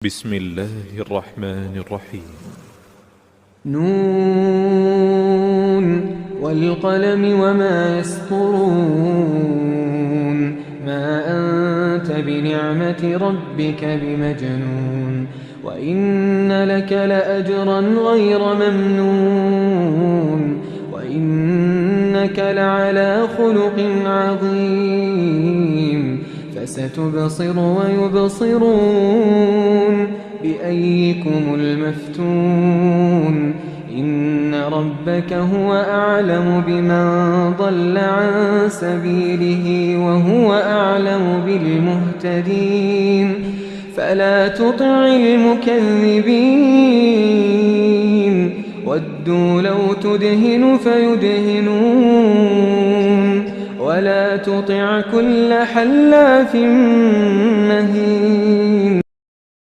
بسم الله الرحمن الرحيم. نون والقلم وما يسطرون ما أنت بنعمة ربك بمجنون وإن لك لأجرا غير ممنون وإنك لعلى خلق عظيم فستبصر ويبصرون بأيكم المفتون إن ربك هو أعلم بمن ضل عن سبيله وهو أعلم بالمهتدين فلا تطع المكذبين ودوا لو تدهن فيدهنون ولا تطع كل حلاف مهين